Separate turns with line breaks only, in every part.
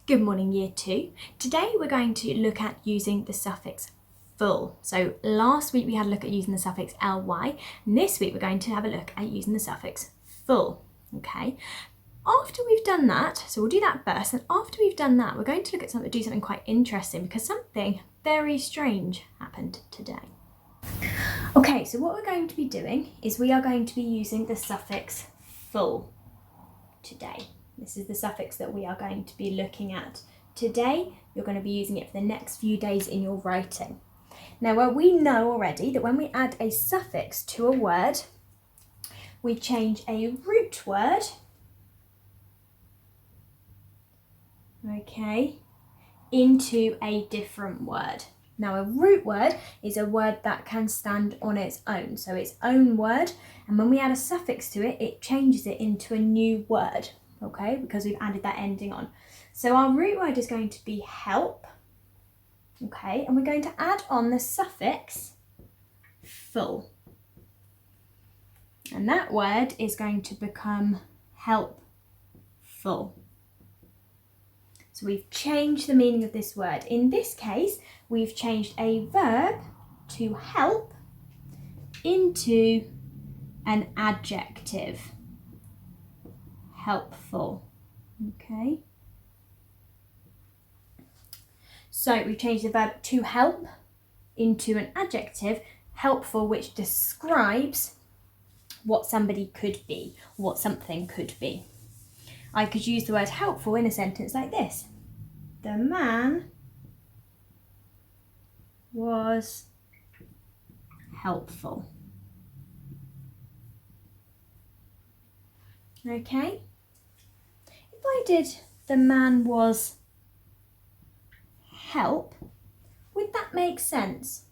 Good morning, year 2. Today we're going to look at using the suffix full. So last week we had a look at using the suffix ly, and this week we're going to have a look at using the suffix full. Okay. After we've done that, so we'll do that first, and after we've done that, we're going to look at do something quite interesting because something very strange happened today. Okay, so what we're going to be doing is we are going to be using the suffix full today. This is the suffix that we are going to be looking at today. You're going to be using it for the next few days in your writing. Now, we know already that when we add a suffix to a word, we change a root word, okay, into a different word. Now, a root word is a word that can stand on its own, so its own word, and when we add a suffix to it, it changes it into a new word. Okay, because we've added that ending on. So our root word is going to be help, okay, and we're going to add on the suffix full. And that word is going to become helpful. So we've changed the meaning of this word. In this case, we've changed a verb to help into an adjective. Helpful. Okay. So we've changed the verb to help into an adjective, helpful, which describes what somebody could be, what something could be. I could use the word helpful in a sentence like this. The man was helpful. Okay. If I did the man was help, would that make sense?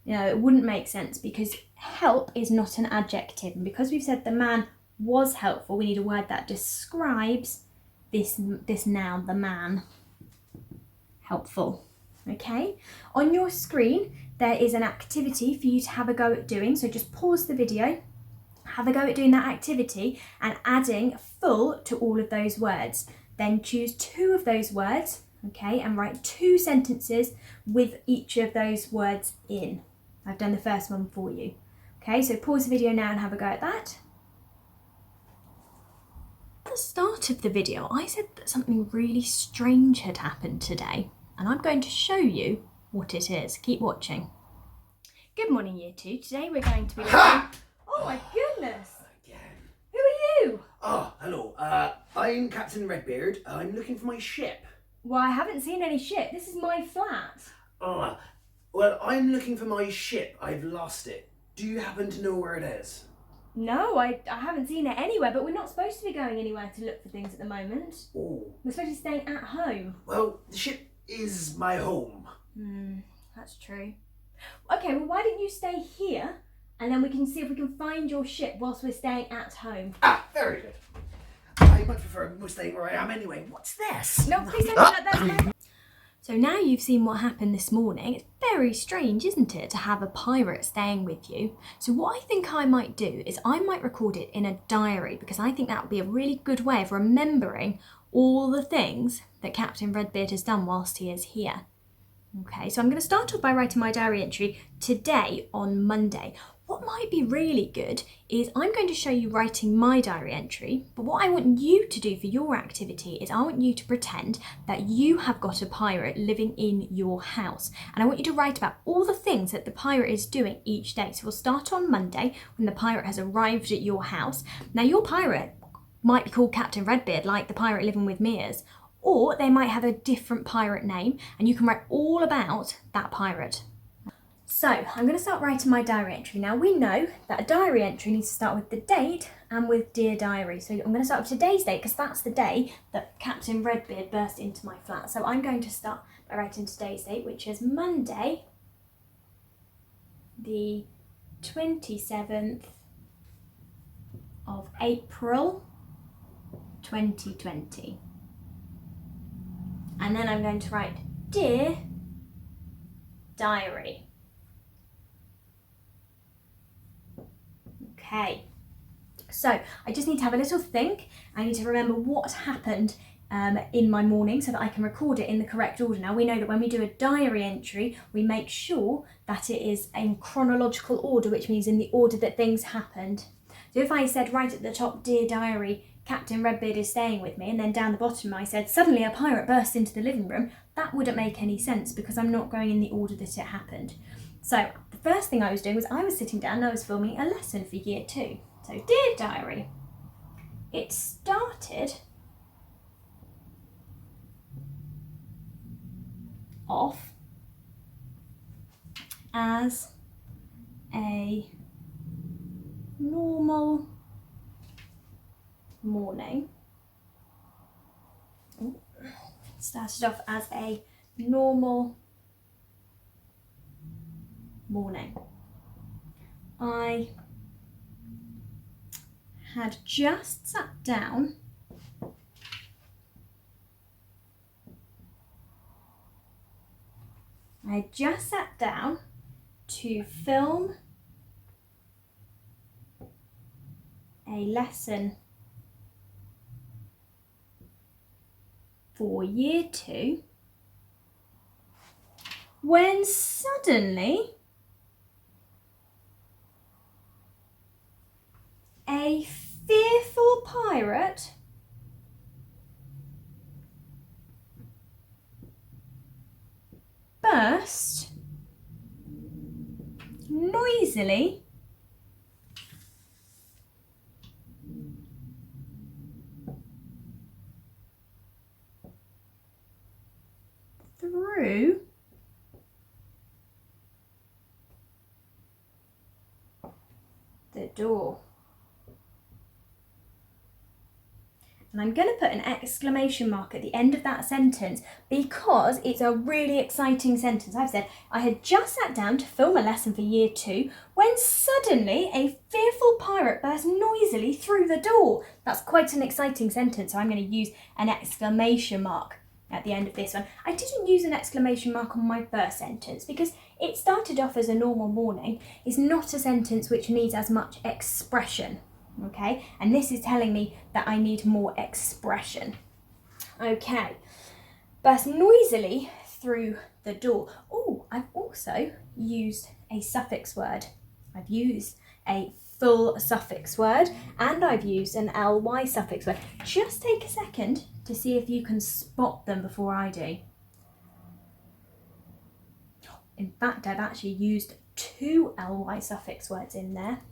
No, it wouldn't make sense because help is not an adjective. And because we've said the man was helpful, we need a word that describes this noun, the man. Helpful. Okay? On your screen, there is an activity for you to have a go at doing. So just pause the video. Have a go at doing that activity and adding full to all of those words. Then choose 2 of those words, okay, and write 2 sentences with each of those words in. I've done the first one for you. Okay, so pause the video now and have a go at that. At the start of the video, I said that something really strange had happened today, and I'm going to show you what it is. Keep watching. Good morning, year 2. Today we're going to be looking... Oh my goodness!
Again.
Who are you?
Oh, hello. I'm Captain Redbeard. I'm looking for my ship.
Well, I haven't seen any ship. This is my flat.
Oh, well, I'm looking for my ship. I've lost it. Do you happen to know where it is?
No, I haven't seen it anywhere, but we're not supposed to be going anywhere to look for things at the moment.
Oh.
We're supposed to be staying at home.
Well, the ship is my home.
That's true. Okay, well, why don't you stay here? And then we can see if we can find your ship whilst we're staying at home.
Ah, very good. I much prefer staying where I am anyway. What's this?
No, please don't let that. So now you've seen what happened this morning. It's very strange, isn't it, to have a pirate staying with you? So what I think I might do is I might record it in a diary because I think that would be a really good way of remembering all the things that Captain Redbeard has done whilst he is here. Okay, so I'm going to start off by writing my diary entry today on Monday. What might be really good is I'm going to show you writing my diary entry, but what I want you to do for your activity is I want you to pretend that you have got a pirate living in your house. And I want you to write about all the things that the pirate is doing each day. So we'll start on Monday when the pirate has arrived at your house. Now your pirate might be called Captain Redbeard, like the pirate living with me is, or they might have a different pirate name and you can write all about that pirate. So I'm going to start writing my diary entry. Now we know that a diary entry needs to start with the date and with Dear Diary. So I'm going to start with today's date because that's the day that Captain Redbeard burst into my flat. So I'm going to start by writing today's date, which is Monday, the 27th of April 2020. And then I'm going to write Dear Diary. Okay, so I just need to have a little think. I need to remember what happened in my morning so that I can record it in the correct order. Now we know that when we do a diary entry, we make sure that it is in chronological order, which means in the order that things happened. So if I said right at the top, "Dear diary, Captain Redbeard is staying with me," and then down the bottom I said, "Suddenly a pirate burst into the living room," that wouldn't make any sense because I'm not going in the order that it happened. So the first thing I was doing was I was sitting down and I was filming a lesson for year 2. So, "Dear diary, it started off as a normal morning." Started off as a normal morning. I had just sat down to film a lesson for year 2 when suddenly a fearful pirate burst noisily through the door. And I'm going to put an exclamation mark at the end of that sentence because it's a really exciting sentence. I've said, I had just sat down to film a lesson for year 2 when suddenly a fearful pirate burst noisily through the door. That's quite an exciting sentence, so I'm going to use an exclamation mark at the end of this one. I didn't use an exclamation mark on my first sentence because it started off as a normal morning. It's not a sentence which needs as much expression. Okay, and this is telling me that I need more expression. Okay, burst noisily through the door. Oh, I've also used a suffix word. I've used a full suffix word and I've used an ly suffix word. Just take a second to see if you can spot them before I do. In fact, I've actually used 2 ly suffix words in there.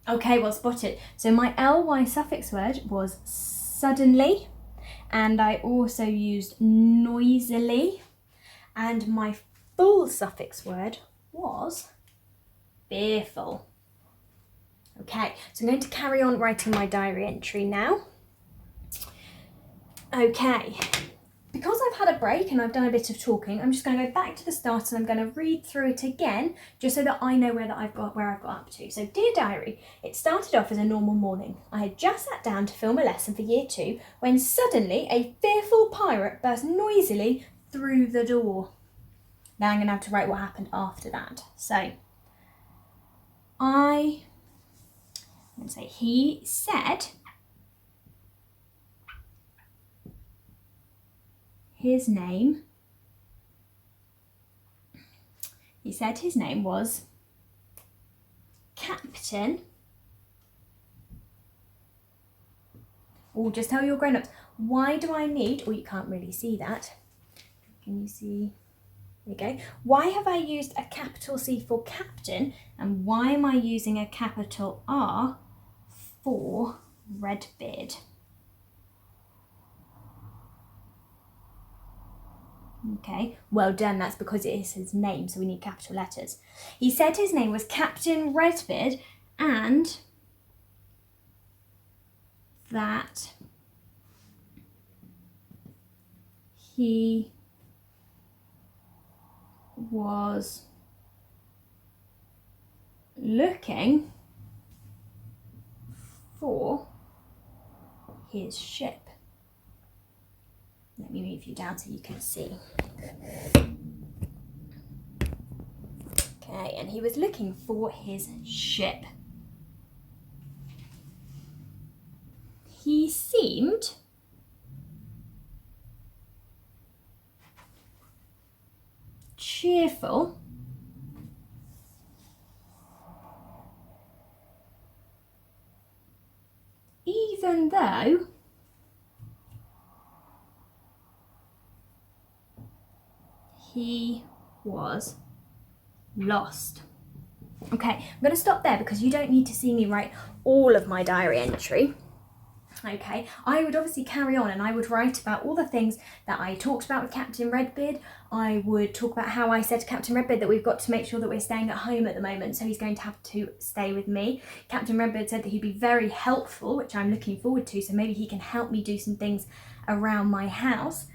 Okay, well spotted. So my ly suffix word was suddenly, and I also used noisily, and my full suffix word was fearful. Okay, so I'm going to carry on writing my diary entry now. Okay, because I've had a break and I've done a bit of talking, I'm just going to go back to the start and I'm going to read through it again just so that I know where I've got up to. So, dear diary, it started off as a normal morning. I had just sat down to film a lesson for year 2 when suddenly a fearful pirate burst noisily through the door. Now I'm going to have to write what happened after that. So, I'm going to say he said his name. He said his name was Captain. Oh, just tell your grown-ups, why do I need, you can't really see that. Can you see? There you go. Why have I used a capital C for captain and why am I using a capital R for Redbeard? Okay, well done, that's because it is his name, so we need capital letters. He said his name was Captain Redbeard and that he was looking for his ship. Let me move you down so you can see. Okay, and he was looking for his ship. He he seemed cheerful, even though he was lost. Okay, I'm going to stop there because you don't need to see me write all of my diary entry. Okay, I would obviously carry on and I would write about all the things that I talked about with Captain Redbeard. I would talk about how I said to Captain Redbeard that we've got to make sure that we're staying at home at the moment, so he's going to have to stay with me. Captain Redbeard said that he'd be very helpful, which I'm looking forward to, so maybe he can help me do some things around my house.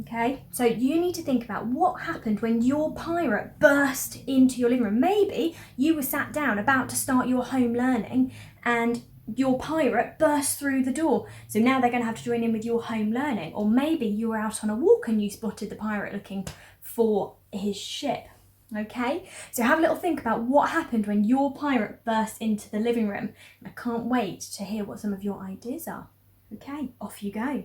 Okay, so you need to think about what happened when your pirate burst into your living room. Maybe you were sat down about to start your home learning and your pirate burst through the door. So now they're going to have to join in with your home learning. Or maybe you were out on a walk and you spotted the pirate looking for his ship. Okay, so have a little think about what happened when your pirate burst into the living room. I can't wait to hear what some of your ideas are. Okay, off you go.